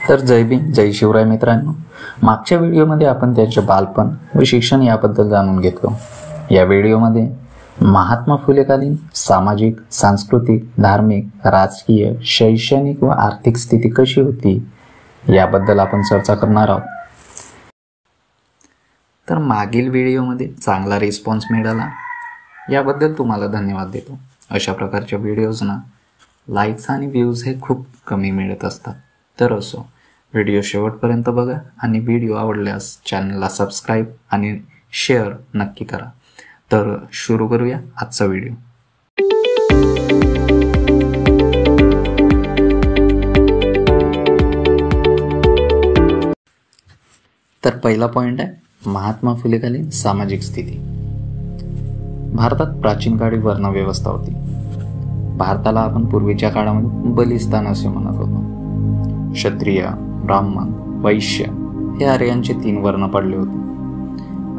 तर जय भीम, जय शिवराय मित्रांनो. मागच्या व्हिडिओमध्ये आपण त्यांचे बालपण व शिक्षण याबद्दल जाणून घेतलो. या व्हिडिओमध्ये महात्मा फुलेकालीन सामाजिक, सांस्कृतिक, धार्मिक, राजकीय, शैक्षणिक व आर्थिक स्थिती कशी होती याबद्दल आपण चर्चा करणार आहोत. तर मागील व्हिडिओमध्ये चांगला रिस्पॉन्स मिळाला याबद्दल तुम्हाला धन्यवाद देतो. अशा प्रकारच्या व्हिडिओजना लाईक्स आणि व्ह्यूज हे खूप कमी मिळत असतात. तर असो, व्हिडिओ शेवटपर्यंत बघा आणि व्हिडिओ आवडल्यास चॅनलला सबस्क्राईब आणि शेअर नक्की करा. तर सुरू करूया आजचा व्हिडिओ. तर पहिला पॉइंट आहे महात्मा फुलेकालीन सामाजिक स्थिती. भारतात प्राचीन काळी वर्णव्यवस्था होती. भारताला आपण पूर्वीच्या काळामध्ये बलिस्तान असे म्हणत होतो. क्षत्रिय, ब्राह्मण, वैश्य हे आर्यांचे 3 वर्ण पडले होते.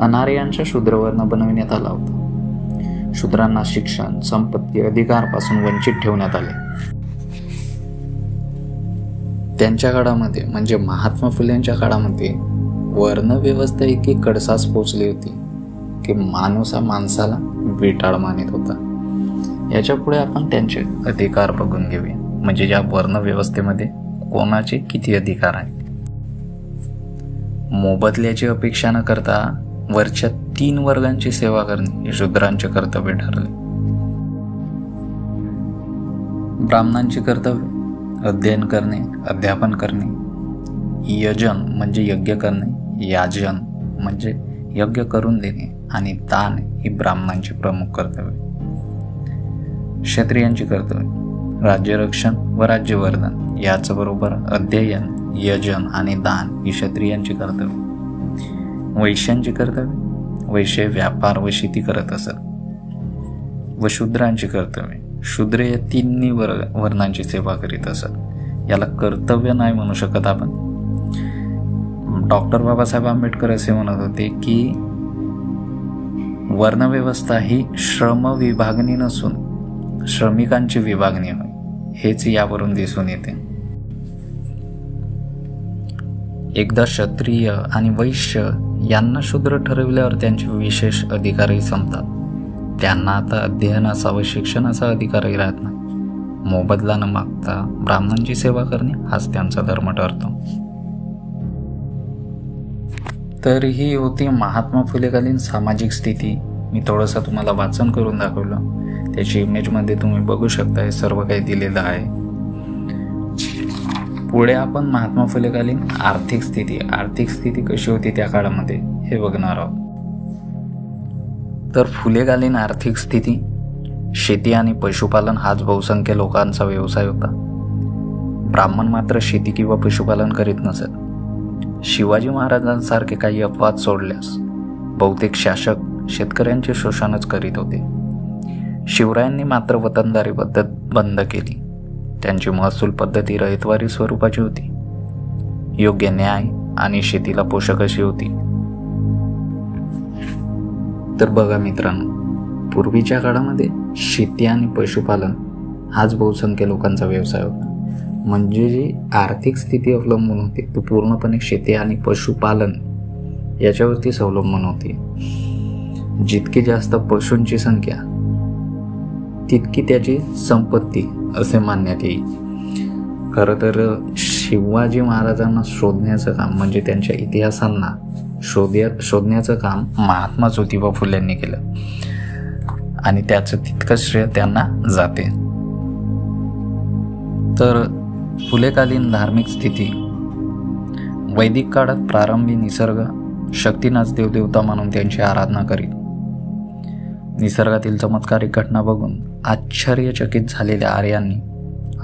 अनार्यांचा शूद्रवर्ण बनविण्यात आला होता. शूद्रांना शिक्षण, संपत्ती, अधिकारपासून वंचित ठेवण्यात आले. त्यांच्या काळामध्ये म्हणजे महात्मा फुलेंच्या काळामध्ये वर्णव्यवस्था इतकी कडसास पोचली होती की माणूस हा माणसाला विटाळ मानित होता. याच्या पुढे आपण त्यांचे अधिकार बघून घेऊया. म्हणजे या वर्णव्यवस्थेमध्ये कोणाचे किती अधिकार आहेत. मोबदल्याची अपेक्षा न करता वरच्या 3 वर्गांची सेवा करणे हे शूद्रांचे कर्तव्य ठरले. ब्राह्मणांचे कर्तव्य अध्ययन करणे, अध्यापन करणे, यजन म्हणजे यज्ञ करणे, याजन म्हणजे यज्ञ करून देणे आणि दान ही ब्राह्मणांची प्रमुख कर्तव्य. क्षत्रियांची कर्तव्य राज्यरक्षण व राज्यवर्धन, याचबरोबर अध्ययन, यजन आणि दान ही क्षत्रियांची कर्तव्य. वैश्यांची कर्तव्य, वैश्य व्यापार व शेती करत असत. व शूद्रांची कर्तव्य, शूद्र या 3 वर्णांची सेवा करीत असत. याला कर्तव्य नाही म्हणू शकत आपण. डॉक्टर बाबासाहेब आंबेडकर असे म्हणत होते की वर्णव्यवस्था ही श्रम विभागणी नसून श्रमिकांची विभागणी होय. हेच यावरून दिसून येते. एकदा क्षत्रिय आणि वैश्य यांना शूद्र ठरविल्यावर त्यांचे विशेष अधिकारही संपतात. त्यांना आता अध्ययनाचा व शिक्षणाचा अधिकारही राहत नाही. मोबदला न मागता ब्राह्मणांची सेवा करणे हाच त्यांचा धर्म ठरतो. तर ही होती महात्मा फुलेकालीन सामाजिक स्थिती. मी थोडंसं तुम्हाला वाचन करून दाखवलं. त्याची इमेजमध्ये तुम्ही बघू शकता हे सर्व काही दिलेलं आहे. पुढे आपण महात्मा फुलेकालीन आर्थिक स्थिती कशी होती त्या काळामध्ये हे बघणार आहोत. तर फुलेकालीन आर्थिक स्थिती शेती आणि पशुपालन हाच बहुसंख्य लोकांचा व्यवसाय होता. ब्राह्मण मात्र शेती किंवा पशुपालन करीत नसत. शिवाजी महाराजांसारखे काही अपवाद सोडल्यास बहुतेक शासक शेतकऱ्यांचे शोषणच करीत होते. शिवरायांनी मात्र वतनदारी पद्धत बंद केली. त्यांची महसूल पद्धती रहितवारी स्वरूपाची होती. योग्य न्याय आणि शेतीला पोषक अशी होती. तर बघा मित्रांनो, पूर्वीच्या काळामध्ये शेती आणि पशुपालन हाच बहुसंख्य लोकांचा व्यवसाय होता. म्हणजे जी आर्थिक स्थिती अवलंबून होती ती पूर्णपणे शेती आणि पशुपालन याच्यावरतीच अवलंबून होती. जितकी जास्त पशूंची संख्या तितकी त्याची संपत्ती असे मानण्यात येईल. खरं तर शिवाजी महाराजांना शोधण्याचं काम म्हणजे त्यांच्या इतिहासांना शोधण्याचं काम महात्मा ज्योतिबा फुलेंनी केलं आणि त्याचं तितकंच श्रेय त्यांना जाते. तर फुलेकालीन धार्मिक स्थिती वैदिक काळात प्रारंभी निसर्ग शक्तीनाच देवदेवता म्हणून त्यांची आराधना करीत. निसर्गातील चमत्कारिक घटना बघून आश्चर्यचकित झालेल्या आर्यांनी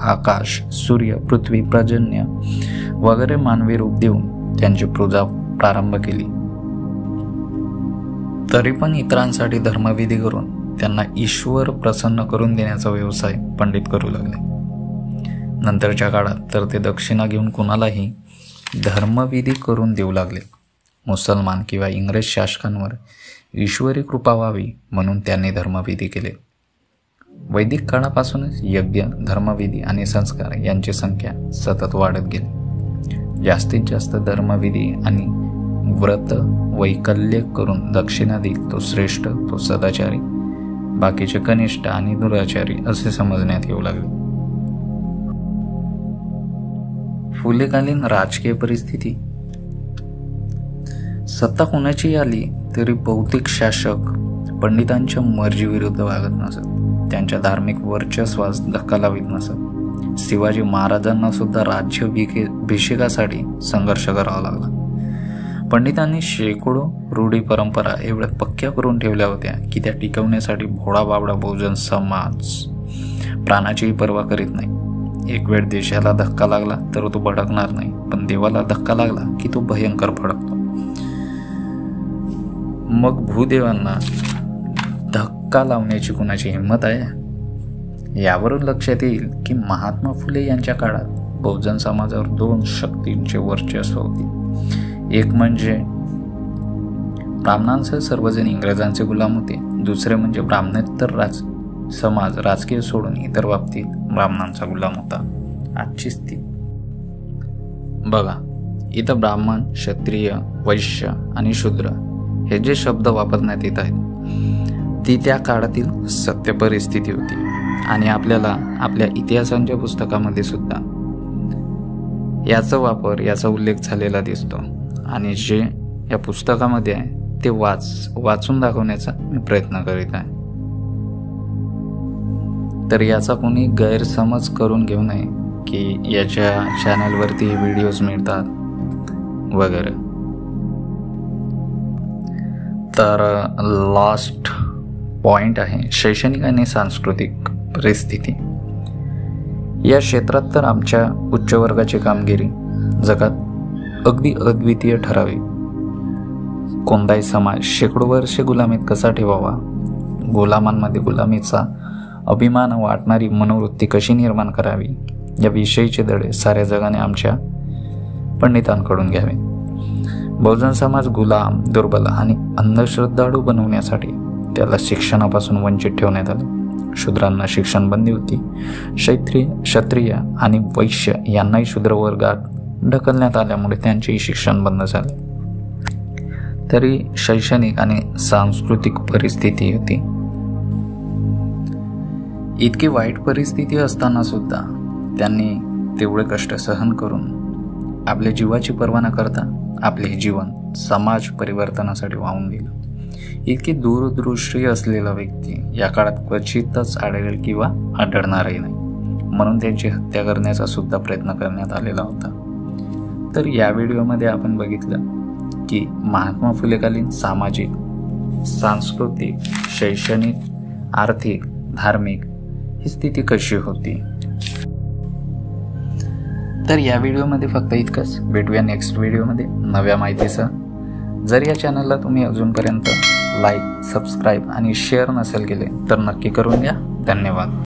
आकाश, सूर्य, पृथ्वी, पर्जन्य वगैरे मानवी रूप देऊन त्यांची पूजा प्रारंभ केली. तरी पण इतरांसाठी धर्मविधी करून त्यांना ईश्वर प्रसन्न करून देण्याचा व्यवसाय पंडित करू लागले. नंतरच्या काळात तर ते दक्षिणा घेऊन कुणालाही धर्मविधी करून देऊ लागले. मुसलमान किंवा इंग्रज शासकांवर ईश्वरी कृपा व्हावी म्हणून त्यांनी धर्मविधी केले. वैदिक काळापासूनच यज्ञ, धर्मविधी आणि संस्कार यांची संख्या सतत वाढत गेली. जास्तीत जास्त धर्मविधी आणि व्रत वैकल्य करून दक्षिणा देईल तो श्रेष्ठ, तो सदाचारी, बाकीचे कनिष्ठ आणि दुराचारी असे समजण्यात येऊ लागले. फुलेकालीन राजकीय परिस्थिती. सत्ता कोणाची आली तरी बहुतेक शासक पंडितांच्या मर्जीविरुद्ध वागत नसत, त्यांच्या धार्मिक वर्चस्वास धक्का लावित नसत. शिवाजी महाराजांना सुद्धा राज्याभिषेकासाठी संघर्ष करावा लागला. पंडितांनी शेकडो रूढी परंपरा एवढ्या पक्क्या करून ठेवल्या होत्या की त्या टिकवण्यासाठी भोळा बाबडा बहुजन समाज प्राणाचीही पर्वा करीत नाही. एक वेळ देशाला धक्का लागला तर तो भडकणार नाही, पण देवाला धक्का लागला की तो भयंकर भडकतो. मग भूदेवांना धक्का लावण्याची कुणाची हिंमत आहे? यावरून लक्षात येईल की महात्मा फुले यांच्या काळात बहुजन समाजावर 2 शक्तींचे वर्चस्व होते. एक म्हणजे ब्राह्मणांसह सर्वजण इंग्रजांचे गुलाम होते, दुसरे म्हणजे ब्राह्मणेतर समाज राजकीय सोडून इतर बाबतीत ब्राह्मणांचा गुलाम होता. आजची स्थिती बघा. इथं ब्राह्मण, क्षत्रिय, वैश्य आणि शूद्र हे जे शब्द वापरण्यात येत आहेत ती त्या काळातील सत्य परिस्थिती होती आणि आपल्याला आपल्या इतिहासांच्या पुस्तकामध्ये सुद्धा याचा उल्लेख झालेला दिसतो आणि जे या पुस्तकामध्ये आहे ते वाचून दाखवण्याचा मी प्रयत्न करीत आहे. तर याचा कोणी गैरसमज करून घेऊ नये की याच्या चॅनलवरती व्हिडिओज मिळतात वगैरे. तर लास्ट पॉइंट आहे शैक्षणिक आणि सांस्कृतिक परिस्थिती. या क्षेत्रात तर आमच्या उच्च वर्गाची कामगिरी जगात अगदी अद्वितीय ठरावी. कोणताही समाज शेकडो वर्षे गुलामीत कसा ठेवावा, गुलामांमध्ये गुलामीचा अभिमान वाटणारी मनोवृत्ती कशी निर्माण करावी याविषयीचे धडे साऱ्या जगाने आमच्या पंडितांकडून घ्यावे. बहुजन समाज गुलाम, दुर्बल आणि अंधश्रद्धाळू बनवण्यासाठी त्याला शिक्षणापासून वंचित ठेवण्यात आले. शूद्रांना शिक्षण बंदी होती. क्षत्रिय आणि वैश्य यांनाही शूद्र वर्गात ढकलण्यात आल्यामुळे त्यांचेही शिक्षण बंद झाले. तरी शैक्षणिक आणि सांस्कृतिक परिस्थिती होती. इतकी वाईट परिस्थिती असताना सुद्धा त्यांनी तेवढे कष्ट सहन करून आपल्या जीवाची पर्वा न करता आपले जीवन समाज परिवर्तनासाठी वाहून दिलं. इतकी दूरदृष्टी असलेला व्यक्ती या काळात क्वचितच आढळेल किंवा आढळणारही नाही, म्हणून त्यांची हत्या करण्याचा सुद्धा प्रयत्न करण्यात आलेला होता. तर या व्हिडिओमध्ये आपण बघितलं की महात्मा फुलेकालीन सामाजिक, सांस्कृतिक, शैक्षणिक, आर्थिक, धार्मिक ही स्थिती कशी होती. तर या व्हिडिओमध्ये फक्त इतकंच. भेटूया नेक्स्ट व्हिडिओमध्ये नव्या माहितीसह. जर या चॅनलला तुम्ही अजूनपर्यंत लाईक, सबस्क्राईब आणि शेअर नसेल केले तर नक्की करून घ्या. धन्यवाद.